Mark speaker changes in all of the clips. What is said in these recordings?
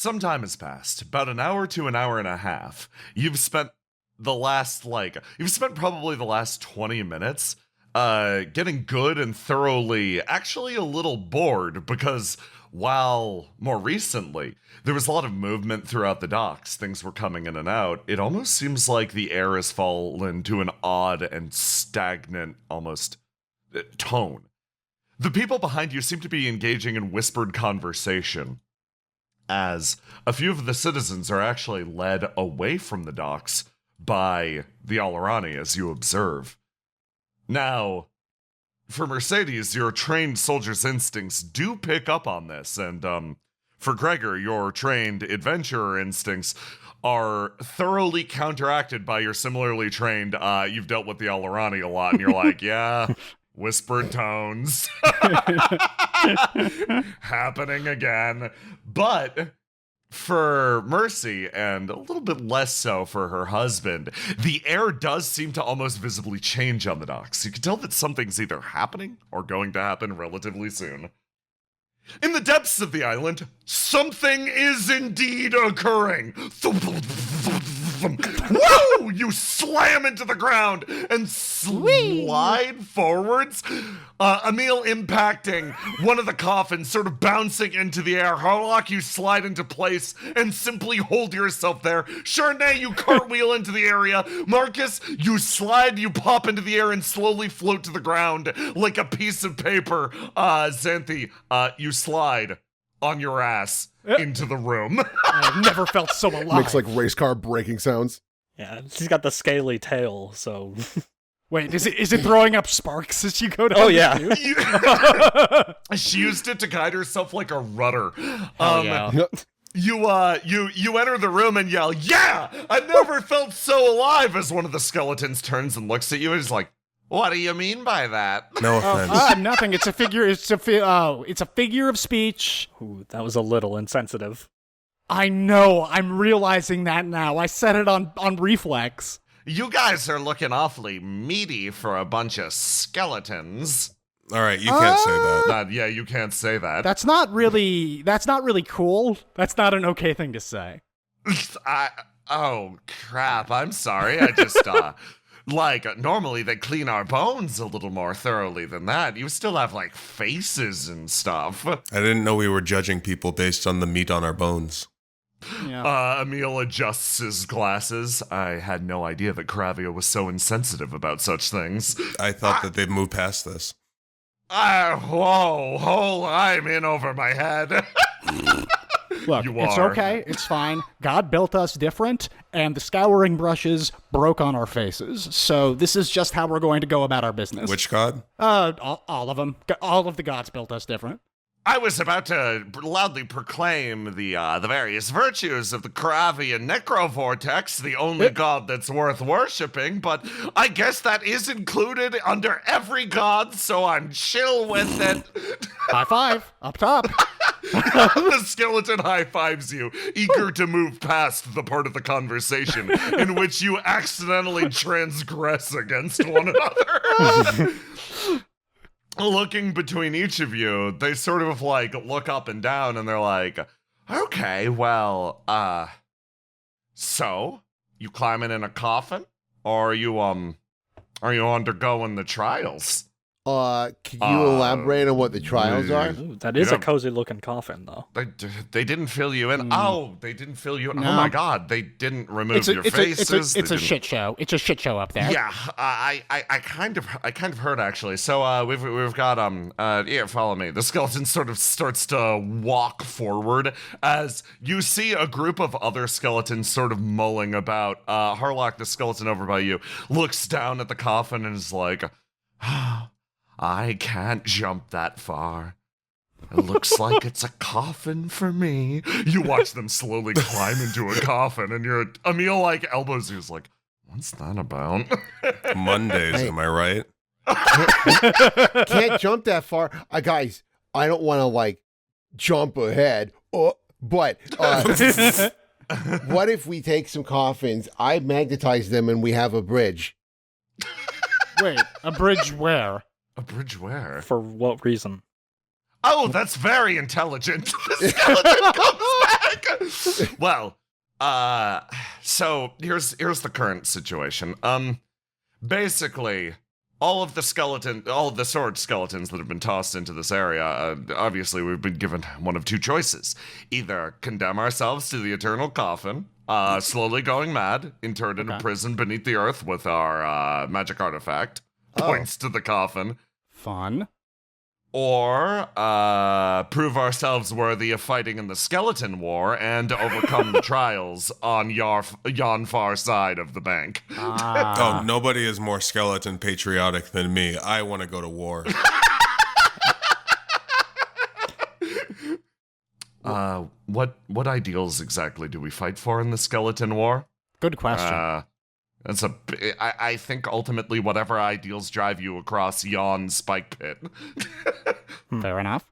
Speaker 1: Some time has passed, about an hour to an hour and a half. You've spent probably the last 20 minutes getting good and thoroughly, actually a little bored, because while more recently there was a lot of movement throughout the docks, things were coming in and out, it almost seems like the air has fallen to an odd and stagnant, almost, tone. The people behind you seem to be engaging in whispered conversation, as a few of the citizens are actually led away from the docks by the Al'Arani, as you observe. Now, for Mercedes, your trained soldier's instincts do pick up on this, and for Gregor, your trained adventurer instincts are thoroughly counteracted by your similarly trained, you've dealt with the Al'Arani a lot, and you're like, yeah, whispered tones. Happening again. But for Mercy, and a little bit less so for her husband, the air does seem to almost visibly change on the docks. You can tell that something's either happening or going to happen relatively soon. In the depths of the island, something is indeed occurring. Whoa! You slam into the ground and slide forwards. Emil impacting one of the coffins, sort of bouncing into the air. Harlock, you slide into place and simply hold yourself there. Chardonnay, you cartwheel into the area. Marcus, you slide, you pop into the air and slowly float to the ground like a piece of paper. Xanthi, you slide on your ass into the room.
Speaker 2: I've never felt so alive.
Speaker 3: Makes like race car braking sounds.
Speaker 4: Yeah, she's got the scaly tail, so...
Speaker 2: Wait, is it throwing up sparks as you go down?
Speaker 4: Oh, yeah.
Speaker 1: She used it to guide herself like a rudder.
Speaker 4: yeah.
Speaker 1: You enter the room and yell, "Yeah! I never felt so alive!" as one of the skeletons turns and looks at you and is like, "What do you mean by that?"
Speaker 3: No offense.
Speaker 2: Nothing. It's a figure. It's a figure of speech.
Speaker 4: Ooh, that was a little insensitive.
Speaker 2: I know. I'm realizing that now. I said it on reflex.
Speaker 1: You guys are looking awfully meaty for a bunch of skeletons.
Speaker 3: All right, you can't say that.
Speaker 1: Yeah, you can't say that.
Speaker 2: That's not really cool. That's not an okay thing to say.
Speaker 1: Oh, crap. I'm sorry. I just, normally they clean our bones a little more thoroughly than that. You still have, faces and stuff.
Speaker 3: I didn't know we were judging people based on the meat on our bones.
Speaker 2: Yeah.
Speaker 1: Emil adjusts his glasses. I had no idea that Caravia was so insensitive about such things.
Speaker 3: I thought that they'd moved past this.
Speaker 1: Whoa, I'm in over my head.
Speaker 2: Look, it's okay. It's fine. God built us different, and the scouring brushes broke on our faces. So this is just how we're going to go about our business.
Speaker 3: Which god?
Speaker 2: All of them. All of the gods built us different.
Speaker 1: I was about to loudly proclaim the various virtues of the Karavian Necrovortex, the only god that's worth worshipping, but I guess that is included under every god, so I'm chill with it.
Speaker 2: High five, up top.
Speaker 1: The skeleton high-fives you, eager to move past the part of the conversation in which you accidentally transgress against one another. Looking between each of you, they sort of look up and down and they're like, okay, well, so you climbing in a coffin, or are you undergoing the trials?
Speaker 5: Can you elaborate on what the trials are?
Speaker 4: Ooh, that is a cozy-looking coffin, though.
Speaker 1: They didn't fill you in. Oh, they didn't fill you in.
Speaker 2: No.
Speaker 1: Oh my God, they didn't remove your faces.
Speaker 2: It's a shit show. It's a shit show up there.
Speaker 1: Yeah, I kind of heard actually. So we've got here, follow me. The skeleton sort of starts to walk forward as you see a group of other skeletons sort of mulling about. Harlock, the skeleton over by you, looks down at the coffin and is like, I can't jump that far. It looks like it's a coffin for me. You watch them slowly climb into a coffin, and Emil elbows you. He's like, what's that about?
Speaker 3: Mondays,
Speaker 5: Hey.
Speaker 3: am I right?
Speaker 5: Can't jump that far. Guys, I don't want to jump ahead, but what if we take some coffins, I magnetize them, and we have a bridge?
Speaker 2: Wait, a bridge where?
Speaker 1: A bridge where?
Speaker 4: For what reason?
Speaker 1: Oh, that's very intelligent. The skeleton comes back. Well, so here's the current situation. Basically, all of the sword skeletons that have been tossed into this area, obviously we've been given one of two choices. Either condemn ourselves to the eternal coffin, slowly going mad, interred in a prison beneath the earth with our magic artifact, points to the coffin.
Speaker 2: Fun.
Speaker 1: Or prove ourselves worthy of fighting in the skeleton war and overcome the trials on yon far side of the bank.
Speaker 3: Oh, nobody is more skeleton patriotic than me. I want to go to war.
Speaker 1: What ideals exactly do we fight for in the skeleton war?
Speaker 2: Good question.
Speaker 1: I think ultimately whatever ideals drive you across yon spike pit.
Speaker 2: Fair enough.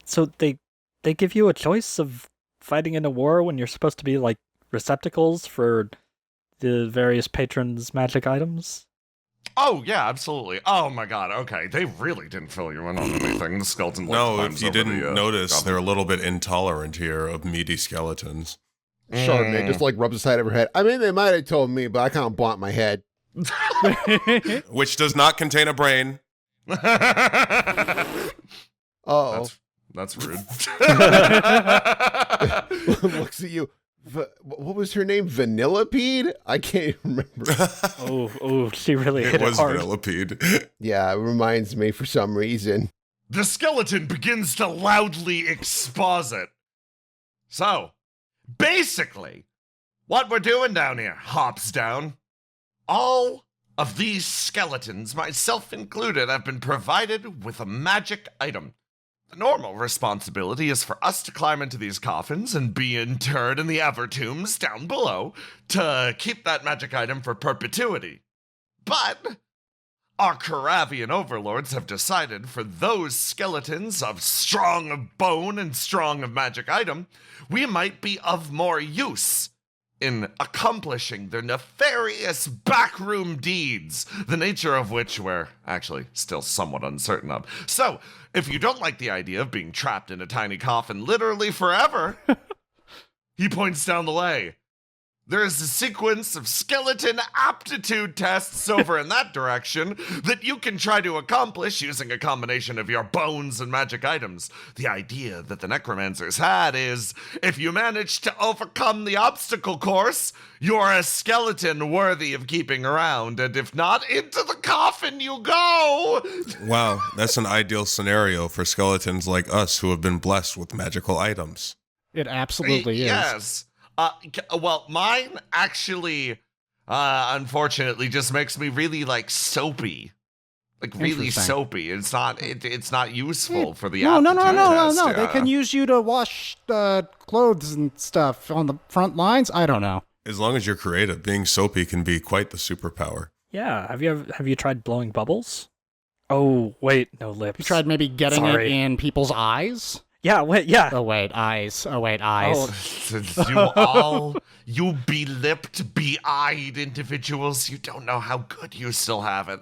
Speaker 4: So they give you a choice of fighting in a war when you're supposed to be like receptacles for the various patrons' magic items?
Speaker 1: Oh, yeah, absolutely. Oh, my God. Okay, they really didn't fill you in on anything. The skeleton.
Speaker 3: No, if you didn't notice, they're a little bit intolerant here of meaty skeletons.
Speaker 5: Chardonnay just like rubs the side of her head. I mean, they might have told me, but I can't blunt my head.
Speaker 3: Which does not contain a brain.
Speaker 5: Oh,
Speaker 1: that's rude.
Speaker 5: Looks at you. What was her name? Vanillipede? I can't remember.
Speaker 4: Oh, she really hit
Speaker 3: It was
Speaker 4: hard.
Speaker 3: Vanillipede.
Speaker 5: Yeah, it reminds me for some reason.
Speaker 1: The skeleton begins to loudly exposit. So, basically, what we're doing down here, hops down. All of these skeletons, myself included, have been provided with a magic item. The normal responsibility is for us to climb into these coffins and be interred in the Evertombs down below to keep that magic item for perpetuity. But our Karavian overlords have decided for those skeletons of strong of bone and strong of magic item, we might be of more use in accomplishing their nefarious backroom deeds, the nature of which we're actually still somewhat uncertain of. So, if you don't like the idea of being trapped in a tiny coffin literally forever, he points down the way. There is a sequence of skeleton aptitude tests over in that direction that you can try to accomplish using a combination of your bones and magic items. The idea that the necromancers had is, if you manage to overcome the obstacle course, you're a skeleton worthy of keeping around, and if not, into the coffin you go!
Speaker 3: Wow, that's an ideal scenario for skeletons like us who have been blessed with magical items.
Speaker 2: It absolutely is.
Speaker 1: Yes. Well, mine actually, unfortunately, just makes me really like soapy, like really soapy. It's not useful for the
Speaker 2: No.
Speaker 1: test,
Speaker 2: They
Speaker 1: yeah.
Speaker 2: can use you to wash clothes and stuff on the front lines. I don't know.
Speaker 3: As long as you're creative, being soapy can be quite the superpower.
Speaker 4: Yeah, have you tried blowing bubbles? Oh, wait, no lips.
Speaker 2: You tried maybe getting it in people's eyes?
Speaker 4: Yeah, wait, yeah.
Speaker 2: Oh, wait, eyes.
Speaker 1: You be-lipped, be-eyed individuals, you don't know how good you still have it.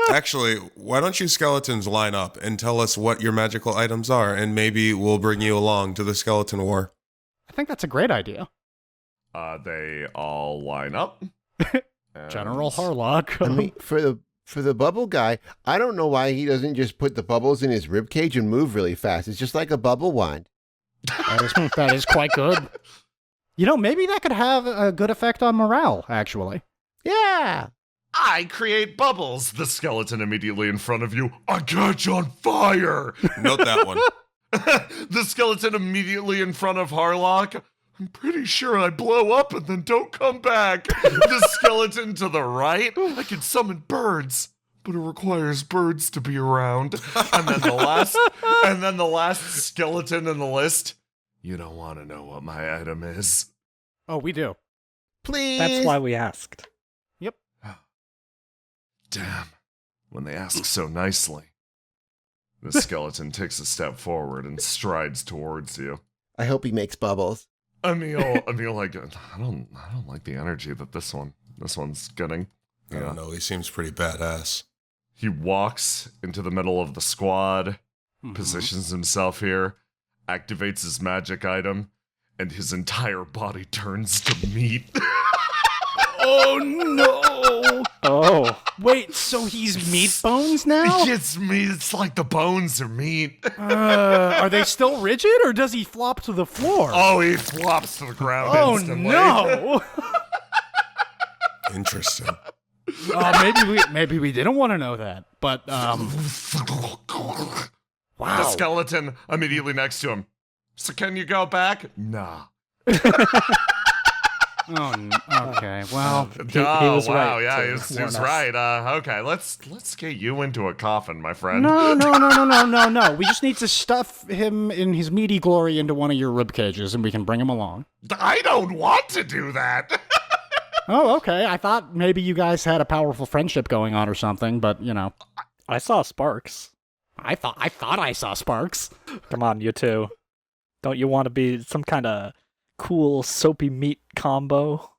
Speaker 3: Actually, why don't you skeletons line up and tell us what your magical items are, and maybe we'll bring you along to the skeleton war.
Speaker 2: I think that's a great idea.
Speaker 1: They all line up.
Speaker 2: General Harlock.
Speaker 5: I mean, for the bubble guy, I don't know why he doesn't just put the bubbles in his ribcage and move really fast. It's just like a bubble wand.
Speaker 2: That is quite good. You know, maybe that could have a good effect on morale, actually.
Speaker 5: Yeah.
Speaker 1: I create bubbles. The skeleton immediately in front of you. I catch on fire.
Speaker 3: Note that one.
Speaker 1: The skeleton immediately in front of Harlock. I'm pretty sure I blow up and then don't come back. The skeleton to the right. I can summon birds, but it requires birds to be around. And then the last skeleton in the list. You don't want to know what my item is.
Speaker 2: Oh, we do.
Speaker 5: Please.
Speaker 4: That's why we asked.
Speaker 2: Yep.
Speaker 1: Damn. When they ask so nicely. The skeleton takes a step forward and strides towards you.
Speaker 5: I hope he makes bubbles.
Speaker 1: Emil, like, I don't like the energy that this one's getting.
Speaker 3: I don't know, he seems pretty badass.
Speaker 1: He walks into the middle of the squad, positions himself here, activates his magic item, and his entire body turns to meat.
Speaker 2: Oh no!
Speaker 4: Oh.
Speaker 2: Wait, so he's meat bones now?
Speaker 1: It's meat. It's like the bones are meat.
Speaker 2: Are they still rigid, or does he flop to the floor?
Speaker 1: Oh, he flops to the ground
Speaker 2: Oh,
Speaker 1: instantly.
Speaker 2: no!
Speaker 3: Interesting.
Speaker 2: Maybe we didn't want to know that, but wow.
Speaker 1: The skeleton immediately next to him. So can you go back? Nah.
Speaker 2: Okay. Well,
Speaker 4: He was
Speaker 1: wow,
Speaker 4: right
Speaker 1: yeah,
Speaker 4: to
Speaker 1: he was
Speaker 4: warn us.
Speaker 1: right. Okay, let's get you into a coffin, my friend.
Speaker 2: no. We just need to stuff him in his meaty glory into one of your rib cages, and we can bring him along.
Speaker 1: I don't want to do that.
Speaker 2: Oh, okay. I thought maybe you guys had a powerful friendship going on or something, but
Speaker 4: I saw sparks.
Speaker 2: I thought I saw sparks.
Speaker 4: Come on, you two. Don't you want to be some kind of cool soapy meat combo?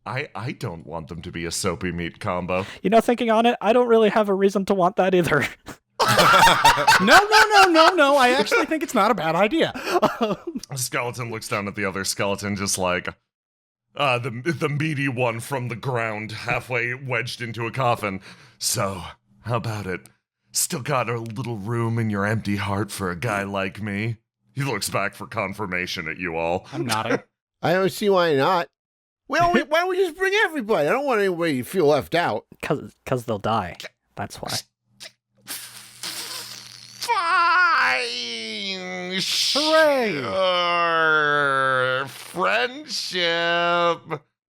Speaker 1: I don't want them to be a soapy meat combo.
Speaker 4: Thinking on it, I don't really have a reason to want that either.
Speaker 2: No. I actually think it's not a bad idea.
Speaker 1: The skeleton looks down at the other skeleton, just like the meaty one from the ground, halfway wedged into a coffin. So, how about it? Still got a little room in your empty heart for a guy like me? He looks back for confirmation at you all.
Speaker 2: I'm nodding.
Speaker 5: I don't see why not. Well, why don't we just bring everybody? I don't want anybody to feel left out.
Speaker 4: Cause they'll die. That's why.
Speaker 1: Fine. Sure. Friendship.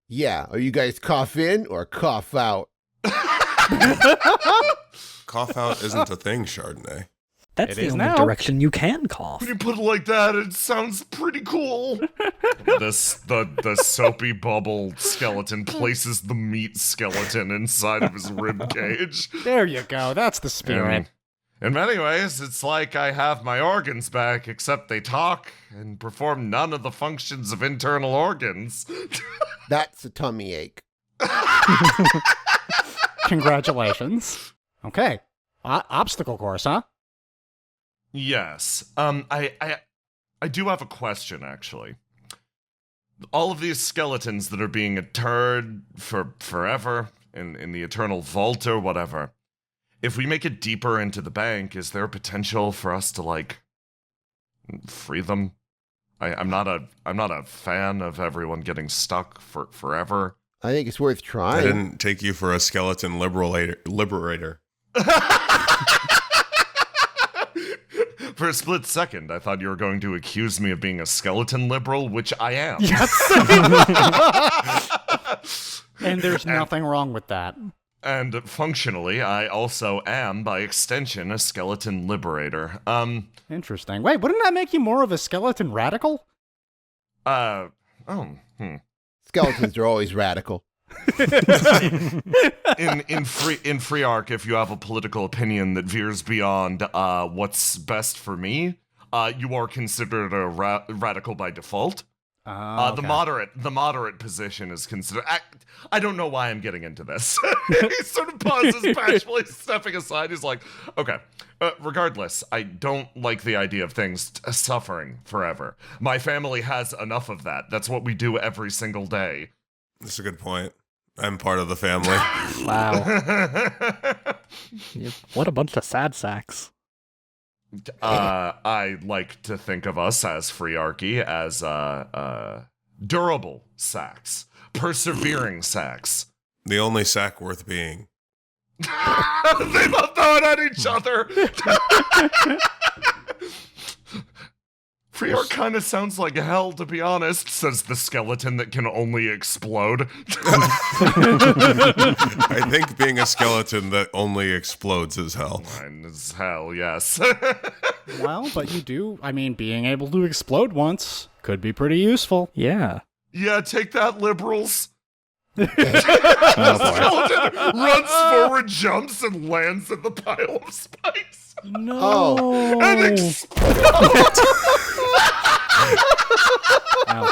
Speaker 5: Yeah, are you guys cough in or cough out?
Speaker 3: Cough out isn't a thing, Chardonnay.
Speaker 4: That's
Speaker 2: It
Speaker 4: the
Speaker 2: is
Speaker 4: only
Speaker 2: now.
Speaker 4: direction you can cough.
Speaker 1: When you put it like that, it sounds pretty cool. The soapy bubble skeleton places the meat skeleton inside of his rib cage.
Speaker 2: There you go. That's the spirit.
Speaker 1: In many ways, it's like I have my organs back, except they talk and perform none of the functions of internal organs.
Speaker 5: That's a tummy ache.
Speaker 2: Congratulations. Okay. Obstacle course, huh?
Speaker 1: Yes. I do have a question, actually. All of these skeletons that are being interred for forever in the eternal vault or whatever, if we make it deeper into the bank, is there potential for us to, like, free them? I'm not a fan of everyone getting stuck for forever.
Speaker 5: I think it's worth
Speaker 3: I
Speaker 5: trying.
Speaker 3: didn't take you for a skeleton liberator.
Speaker 1: For a split second, I thought you were going to accuse me of being a skeleton liberal, which I am.
Speaker 2: And there's nothing wrong with that.
Speaker 1: And functionally, I also am, by extension, a skeleton liberator.
Speaker 2: Interesting. Wait, wouldn't that make you more of a skeleton radical?
Speaker 5: Skeletons are always radical.
Speaker 1: In free arc, if you have a political opinion that veers beyond what's best for me, you are considered a radical by default.
Speaker 2: Okay.
Speaker 1: The moderate position is considered. I don't know why I'm getting into this. He sort of pauses, bashfully stepping aside. He's like, okay. Regardless, I don't like the idea of things suffering forever. My family has enough of that. That's what we do every single day.
Speaker 3: That's a good point. I'm part of the family.
Speaker 4: Wow. What a bunch of sad sacks.
Speaker 1: I like to think of us as Freearchy as durable sacks, persevering sacks.
Speaker 3: The only sack worth being.
Speaker 1: They both throw it at each other. Freearc kind of sounds like hell, to be honest, says the skeleton that can only explode.
Speaker 3: I think being a skeleton that only explodes is hell.
Speaker 1: Mine is hell, yes.
Speaker 2: Well, but you do. I mean, being able to explode once could be pretty useful.
Speaker 4: Yeah.
Speaker 1: Yeah, take that, liberals.
Speaker 2: Oh,
Speaker 1: Skeleton runs forward, jumps, and lands in the pile of spikes.
Speaker 2: No.
Speaker 5: Oh.
Speaker 1: And explodes.
Speaker 4: Wow.